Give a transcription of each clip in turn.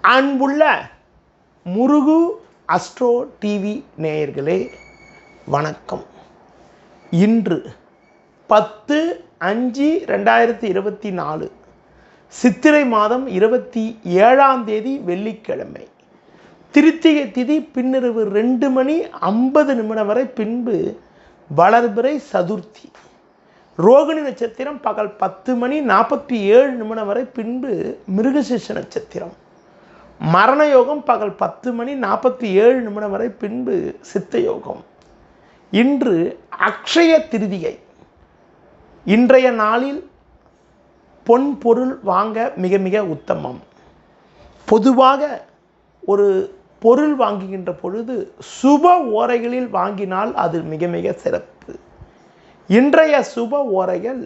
அன்புள்ள முருகு astro TV நேயர்களே வணக்கம். இன்று 10/5/2024 சித்திரை மாதம் 27ஆம் தேதி வெள்ளிக்கிழமை. திருத்திகை திதி பின்னிரவு 2:50 வரை, பின்பு வளர்பிறை சதுர்த்தி. ரோகிணி நட்சத்திரம் பகல் 10:47 வரை, பின்பு மிருகசீர்ஷ நட்சத்திரம். மரண யோகம் பகல் 10:47 வரை, பின்பு சித்த யோகம். இன்று அக்ஷய திருதிகை. இன்றைய நாளில் பொன் பொருள் வாங்க மிக மிக உத்தமம். பொதுவாக ஒரு பொருள் வாங்குகின்ற பொழுது சுப ஓரைகளில் வாங்கினால் அது மிக மிக சிறப்பு. இன்றைய சுப ஓரைகள்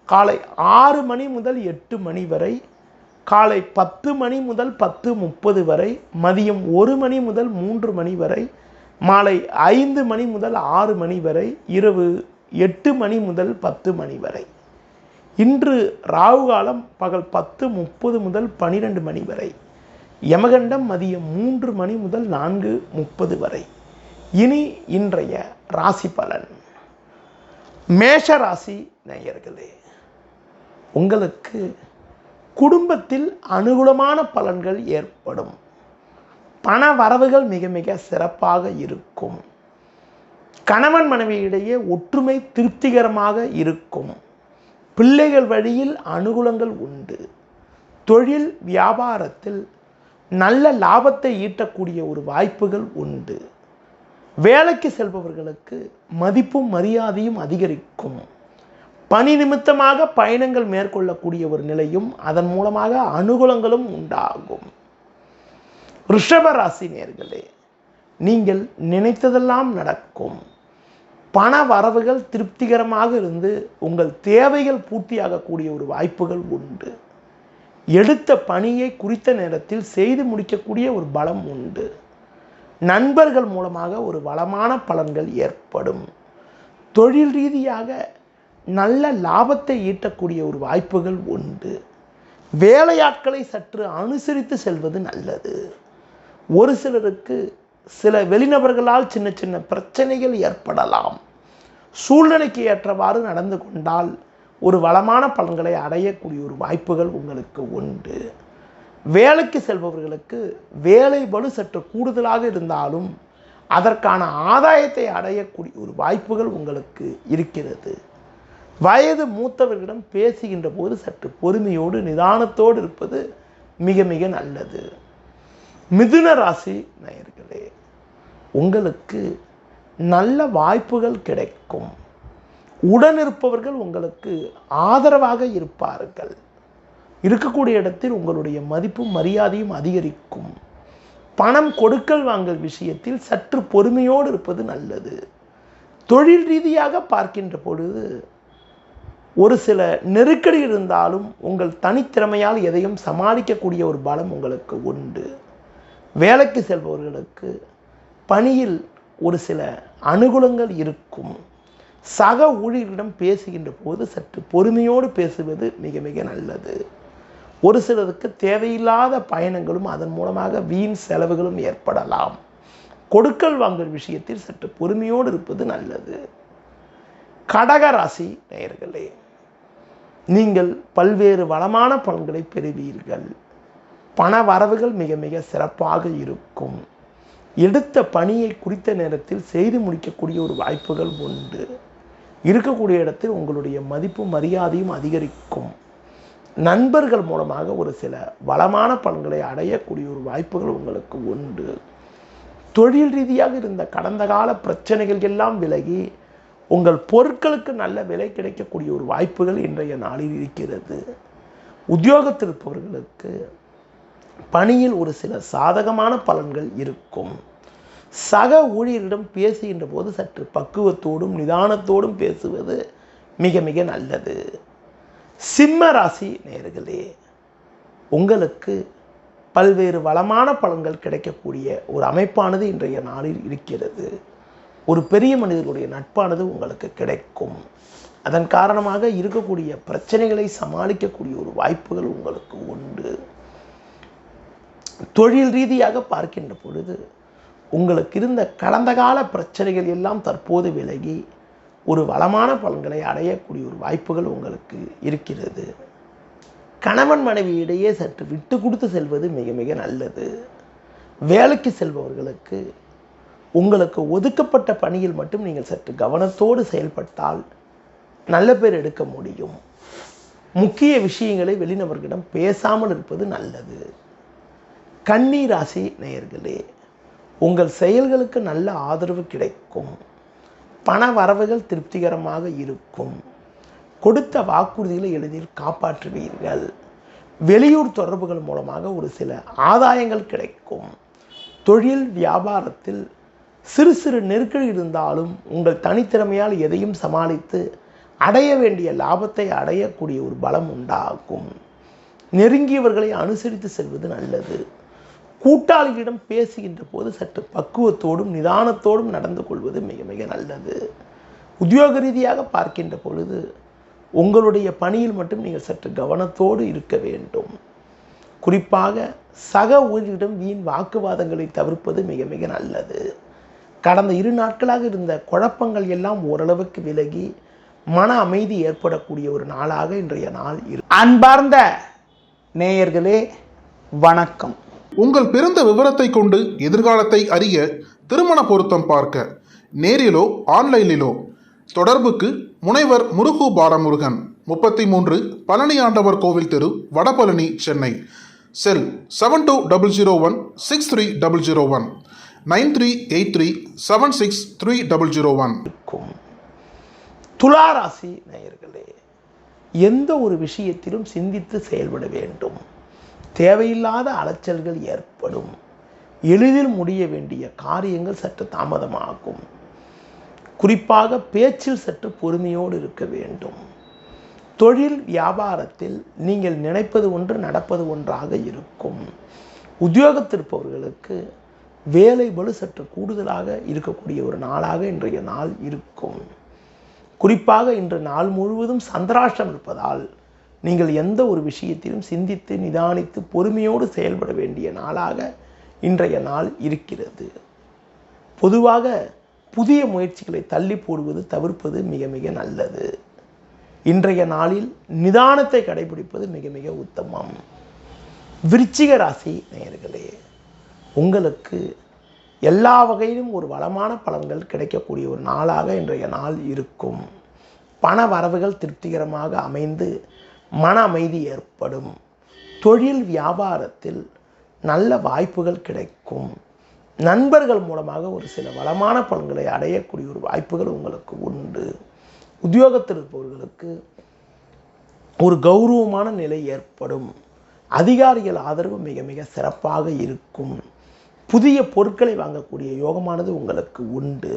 காலை 6 மணி முதல் 8 மணி வரை, காலை 10 மணி முதல் 10:30 வரை, மதியம் 1 மணி முதல் 3 மணி வரை, மாலை 5 மணி முதல் 6 மணி வரை, இரவு 8 மணி முதல் 10 மணி வரை. இன்று ராகு காலம் பகல் 10:30 முதல் 12 மணி வரை, யமகண்டம் மதியம் 3 மணி முதல் 4:30 வரை. இனி இன்றைய ராசி பலன். மேஷ ராசி நேயர்களே, உங்களுக்கு குடும்பத்தில் அனுகூலமான பலன்கள் ஏற்படும். பண வரவுகள் மிக மிக சிறப்பாக இருக்கும். கணவன் மனைவியிடையே ஒற்றுமை திருப்திகரமாக இருக்கும். பிள்ளைகள் வழியில் அனுகூலங்கள் உண்டு. தொழில் வியாபாரத்தில் நல்ல லாபத்தை ஈட்டக்கூடிய ஒரு வாய்ப்புகள் உண்டு. வேலைக்கு செல்பவர்களுக்கு மதிப்பும் மரியாதையும் அதிகரிக்கும். பணி நிமித்தமாக பயணங்கள் மேற்கொள்ளக்கூடிய ஒரு நிலையும் அதன் மூலமாக அனுகூலங்களும் உண்டாகும். ரிஷப ராசி நேயர்களே, நீங்கள் நினைத்ததெல்லாம் நடக்கும். பண வரவுகள் திருப்திகரமாக இருந்து உங்கள் தேவைகள் பூர்த்தியாகக்கூடிய ஒரு வாய்ப்புகள் உண்டு. எடுத்த பணியை குறித்த நேரத்தில் செய்து முடிக்கக்கூடிய ஒரு பலம் உண்டு. நண்பர்கள் மூலமாக ஒரு வளமான பலன்கள் ஏற்படும். தொழில் ரீதியாக நல்ல லாபத்தை ஈட்டக்கூடிய ஒரு வாய்ப்புகள் உண்டு. வேலையாட்களை சற்று அனுசரித்து செல்வது நல்லது. ஒரு சிலருக்கு சில வெளிநபர்களால் சின்ன சின்ன பிரச்சனைகள் ஏற்படலாம். சூழ்நிலைக்கு ஏற்றவாறு நடந்து கொண்டால் ஒரு வளமான பலன்களை அடையக்கூடிய ஒரு வாய்ப்புகள் உங்களுக்கு உண்டு. வேலைக்கு செல்பவர்களுக்கு வேலை பளு சற்று கூடுதலாக இருந்தாலும் அதற்கான ஆதாயத்தை அடையக்கூடிய ஒரு வாய்ப்புகள் உங்களுக்கு இருக்கிறது. வயது மூத்தவர்களிடம் பேசுகின்ற போது சற்று பொறுமையோடு நிதானத்தோடு இருப்பது மிக மிக நல்லது. மிதுன ராசி நேயர்களே, உங்களுக்கு நல்ல வாய்ப்புகள் கிடைக்கும். உடனிருப்பவர்கள் உங்களுக்கு ஆதரவாக இருப்பார்கள். இருக்கக்கூடிய இடத்தில் உங்களுடைய மதிப்பும் மரியாதையும் அதிகரிக்கும். பணம் கொடுக்கல் வாங்கல் விஷயத்தில் சற்று பொறுமையோடு இருப்பது நல்லது. தொழில் ரீதியாக பார்க்கின்ற பொழுது ஒரு சில நெருக்கடி இருந்தாலும் உங்கள் தனித்திறமையால் எதையும் சமாளிக்கக்கூடிய ஒரு பலம் உங்களுக்கு உண்டு. வேலைக்கு செல்பவர்களுக்கு பணியில் ஒரு சில அனுகூலங்கள் இருக்கும். சக ஊழியர்களிடம் பேசுகின்ற போது சற்று பொறுமையோடு பேசுவது மிக மிக நல்லது. ஒரு சிலருக்கு தேவையில்லாத பயணங்களும் அதன் மூலமாக வீண் செலவுகளும் ஏற்படலாம். கொடுக்கல் வாங்கல் விஷயத்தில் சற்று பொறுமையோடு இருப்பது நல்லது. கடக ராசி நேயர்களே, நீங்கள் பல்வேறு வளமான பலன்களை பெறுவீர்கள். பண வரவுகள் மிக மிக சிறப்பாக இருக்கும். எடுத்த பணியை குறித்த நேரத்தில் செய்து முடிக்கக்கூடிய ஒரு வாய்ப்புகள் உண்டு. இருக்கக்கூடிய இடத்தில் உங்களுடைய மதிப்பும் மரியாதையும் அதிகரிக்கும். நண்பர்கள் மூலமாக ஒரு சில வளமான பலன்களை அடையக்கூடிய ஒரு வாய்ப்புகள் உங்களுக்கு உண்டு. தொழில் ரீதியாக இருந்த கடந்த கால பிரச்சனைகள் எல்லாம் விலகி உங்கள் பொருட்களுக்கு நல்ல விலை கிடைக்கக்கூடிய ஒரு வாய்ப்புகள் இன்றைய நாளில் இருக்கிறது. உத்தியோகத்தில் இருப்பவர்களுக்கு பணியில் ஒரு சில சாதகமான பலன்கள் இருக்கும். சக ஊழியரிடம் பேசுகின்ற போது சற்று பக்குவத்தோடும் நிதானத்தோடும் பேசுவது மிக மிக நல்லது. சிம்ம ராசி நேயர்களே, உங்களுக்கு பல்வேறு வளமான பலன்கள் கிடைக்கக்கூடிய ஒரு அமைப்பானது இன்றைய நாளில் இருக்கிறது. ஒரு பெரிய மனிதர்களுடைய நட்பானது உங்களுக்கு கிடைக்கும். அதன் காரணமாக இருக்கக்கூடிய பிரச்சனைகளை சமாளிக்கக்கூடிய ஒரு வாய்ப்புகள் உங்களுக்கு உண்டு. தொழில் ரீதியாக பார்க்கின்ற பொழுது உங்களுக்கு இருந்த கடந்த கால பிரச்சனைகள் எல்லாம் தற்போது விலகி ஒரு வளமான பலன்களை அடையக்கூடிய ஒரு வாய்ப்புகள் உங்களுக்கு இருக்கிறது. கணவன் மனைவி இடையே சற்று விட்டு கொடுத்து செல்வது மிக மிக நல்லது. வேலைக்கு செல்பவர்களுக்கு உங்களுக்கு ஒதுக்கப்பட்ட பணியில் மட்டும் நீங்கள் சற்று கவனத்தோடு செயல்பட்டால் நல்ல பேர் எடுக்க முடியும். முக்கிய விஷயங்களை வெளிநபர்களிடம் பேசாமல் இருப்பது நல்லது. கன்னி ராசி நேயர்களே, உங்கள் செயல்களுக்கு நல்ல ஆதரவு கிடைக்கும். பண வரவுகள் திருப்திகரமாக இருக்கும். கொடுத்த வாக்குறுதிகளை எளிதில் காப்பாற்றுவீர்கள். வெளியூர் தொடர்புகள் மூலமாக ஒரு சில ஆதாயங்கள் கிடைக்கும். தொழில் வியாபாரத்தில் சிறு சிறு நெருக்கடி இருந்தாலும் உங்கள் தனித்திறமையால் எதையும் சமாளித்து அடைய வேண்டிய லாபத்தை அடையக்கூடிய ஒரு பலம் உண்டாகும். நெருங்கியவர்களை அனுசரித்து செல்வது நல்லது. கூட்டாளிகளிடம் பேசுகின்ற போது சற்று பக்குவத்தோடும் நிதானத்தோடும் நடந்து கொள்வது மிக மிக நல்லது. உத்தியோக ரீதியாக பார்க்கின்ற பொழுது உங்களுடைய பணியில் மட்டும் நீங்கள் சற்று கவனத்தோடு இருக்க வேண்டும். குறிப்பாக சக ஊழியரிடம் வீண் வாக்குவாதங்களை தவிர்ப்பது மிக மிக நல்லது. கடந்த 2 நாட்களாக இருந்த குழப்பங்கள் எல்லாம் ஓரளவுக்கு விலகி மன அமைதி ஏற்படக்கூடிய ஒரு நாளாக இன்றைய நாள் அன்பார்ந்த நேயர்களே, வணக்கம். உங்கள் பிறந்த விவரத்தை கொண்டு எதிர்காலத்தை அறிய, திருமண பொருத்தம் பார்க்க நேரிலோ ஆன்லைனிலோ தொடர்புக்கு முனைவர் முருகு பாலமுருகன், 33 பழனி ஆண்டவர் கோவில் தெரு, வடபழனி, சென்னை. செல் 7200163001 9383763001. துலா ராசி நேயர்களே, எந்த ஒரு விஷயத்திலும் சிந்தித்து செயல்பட வேண்டும். தேவையில்லாத அலைச்சல்கள் ஏற்படும். எளிதில் முடிய வேண்டிய காரியங்கள் சற்று தாமதமாகும். குறிப்பாக பேச்சில் சற்று பொறுமையோடு இருக்க வேண்டும். தொழில் வியாபாரத்தில் நீங்கள் நினைப்பது ஒன்று நடப்பது ஒன்றாக இருக்கும். உத்தியோகத்திருப்பவர்களுக்கு வேலை பளு சற்று கூடுதலாக இருக்கக்கூடிய ஒரு நாளாக இன்றைய நாள் இருக்கும். குறிப்பாக இன்று நாள் முழுவதும் சந்திராஷ்டம் இருப்பதால் நீங்கள் எந்த ஒரு விஷயத்திலும் சிந்தித்து நிதானித்து பொறுமையோடு செயல்பட வேண்டிய நாளாக இன்றைய நாள் இருக்கிறது. பொதுவாக புதிய முயற்சிகளை தள்ளி போடுவது தவிர்ப்பது மிக மிக நல்லது. இன்றைய நாளில் நிதானத்தை கடைபிடிப்பது மிக மிக உத்தமம். விருச்சிக ராசி நேயர்களே, உங்களுக்கு எல்லா வகையிலும் ஒரு வளமான பலன்கள் கிடைக்கக்கூடிய ஒரு நாளாக இன்றைய நாள் இருக்கும். பண வரவுகள் திருப்திகரமாக அமைந்து மன அமைதி ஏற்படும். தொழில் வியாபாரத்தில் நல்ல வாய்ப்புகள் கிடைக்கும். நண்பர்கள் மூலமாக ஒரு சில வளமான பலன்களை அடையக்கூடிய ஒரு வாய்ப்புகள் உங்களுக்கு உண்டு. உத்தியோகத்தில் இருப்பவர்களுக்கு ஒரு கௌரவமான நிலை ஏற்படும். அதிகாரிகள் ஆதரவு மிக மிக சிறப்பாக இருக்கும். புதிய பொருட்களை வாங்கக்கூடிய யோகமானது உங்களுக்கு உண்டு.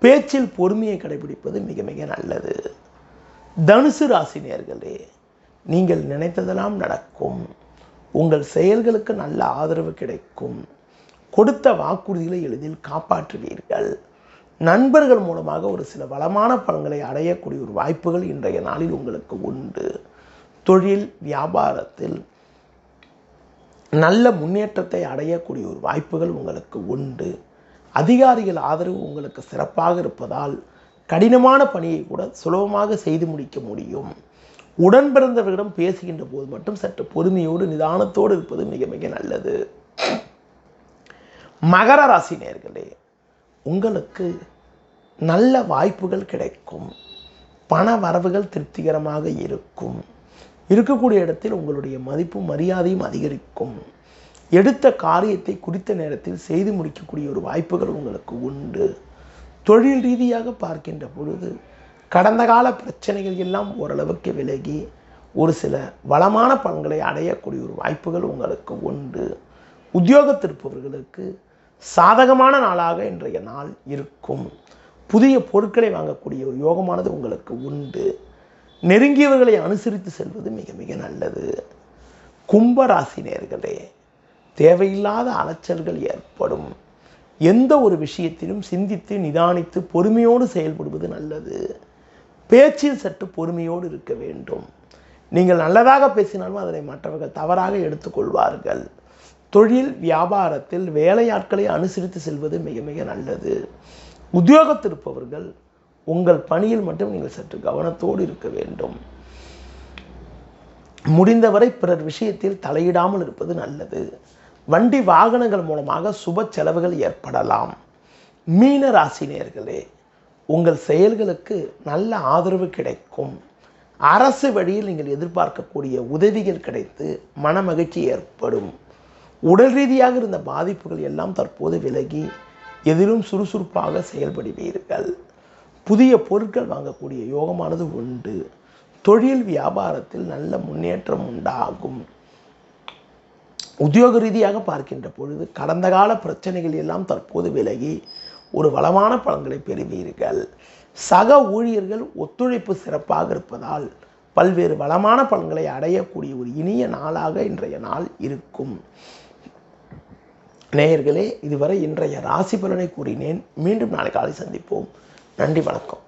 பேச்சில் பொறுமையை கடைபிடிப்பது மிக மிக நல்லது. தனுசு ராசி நேயர்களே, நீங்கள் நினைத்ததெல்லாம் நடக்கும். உங்கள் செயல்களுக்கு நல்ல ஆதரவு கிடைக்கும். கொடுத்த வாக்குறுதிகளை எளிதில் காப்பாற்றுவீர்கள். நண்பர்கள் மூலமாக ஒரு சில வளமான பலன்களை அடையக்கூடிய ஒரு வாய்ப்புகள் இன்றைய நாளில் உங்களுக்கு உண்டு. தொழில் வியாபாரத்தில் நல்ல முன்னேற்றத்தை அடையக்கூடிய ஒரு வாய்ப்புகள் உங்களுக்கு உண்டு. அதிகாரிகள் ஆதரவு உங்களுக்கு சிறப்பாக இருப்பதால் கடினமான பணியை கூட சுலபமாக செய்து முடிக்க முடியும். உடன் பிறந்தவர்களிடம் பேசுகின்ற போது மட்டும் சற்று பொறுமையோடு நிதானத்தோடு இருப்பது மிக மிக நல்லது. மகர ராசி நேயர்களே, உங்களுக்கு நல்ல வாய்ப்புகள் கிடைக்கும். பண வரவுகள் திருப்திகரமாக இருக்கும். இருக்கக்கூடிய இடத்தில் உங்களுடைய மதிப்பும் மரியாதையும் அதிகரிக்கும். எடுத்த காரியத்தை குறித்த நேரத்தில் செய்து முடிக்கக்கூடிய ஒரு வாய்ப்புகள் உங்களுக்கு உண்டு. தொழில் ரீதியாக பார்க்கின்ற பொழுது கடந்த கால பிரச்சனைகள் எல்லாம் ஓரளவுக்கு விலகி ஒரு சில வளமான பலன்களை அடையக்கூடிய ஒரு வாய்ப்புகள் உங்களுக்கு உண்டு. உத்தியோகத்திருப்பவர்களுக்கு சாதகமான நாளாக இன்றைய நாள் இருக்கும். புதிய பொருட்களை வாங்கக்கூடிய ஒரு யோகமானது உங்களுக்கு உண்டு. நெருங்கியவர்களை அனுசரித்து செல்வது மிக மிக நல்லது. கும்பராசி நேயர்களே, தேவையில்லாத அலைச்சல்கள் ஏற்படும். எந்த ஒரு விஷயத்திலும் சிந்தித்து நிதானித்து பொறுமையோடு செயல்படுவது நல்லது. பேச்சில் சற்று பொறுமையோடு இருக்க வேண்டும். நீங்கள் நல்லதாக பேசினாலும் அதனை மற்றவர்கள் தவறாக எடுத்துக்கொள்வார்கள். தொழில் வியாபாரத்தில் வேலையாட்களை அனுசரித்து செல்வது மிக மிக நல்லது. உத்தியோகத்தில் இருப்பவர்கள் உங்கள் பணியில் மட்டும் நீங்கள் சற்று கவனத்தோடு இருக்க வேண்டும். முடிந்தவரை பிறர் விஷயத்தில் தலையிடாமல் இருப்பது நல்லது. வண்டி வாகனங்கள் மூலமாக சுப செலவுகள் ஏற்படலாம். மீன ராசினியர்களே, உங்கள் செயல்களுக்கு நல்ல ஆதரவு கிடைக்கும். அரசு வழியில் நீங்கள் எதிர்பார்க்கக்கூடிய உதவிகள் கிடைத்து மன மகிழ்ச்சி ஏற்படும். உடல் ரீதியாக இருந்த பாதிப்புகள் எல்லாம் தற்போது விலகி எதிலும் சுறுசுறுப்பாக செயல்படுவீர்கள். புதிய பொருட்கள் வாங்கக்கூடிய யோகமானது உண்டு. தொழில் வியாபாரத்தில் நல்ல முன்னேற்றம் உண்டாகும். உத்தியோக ரீதியாக பார்க்கின்ற பொழுது கடந்த கால பிரச்சனைகள் எல்லாம் தற்போது விலகி ஒரு வளமான பலன்களை பெறுவீர்கள். சக ஊழியர்கள் ஒத்துழைப்பு சிறப்பாக இருப்பதால் பல்வேறு வளமான பலன்களை அடையக்கூடிய ஒரு இனிய நாளாக இன்றைய நாள் இருக்கும். நேயர்களே, இதுவரை இன்றைய ராசி பலனை கூறினேன். மீண்டும் நாளை காலை சந்திப்போம். நன்றி, வணக்கம்.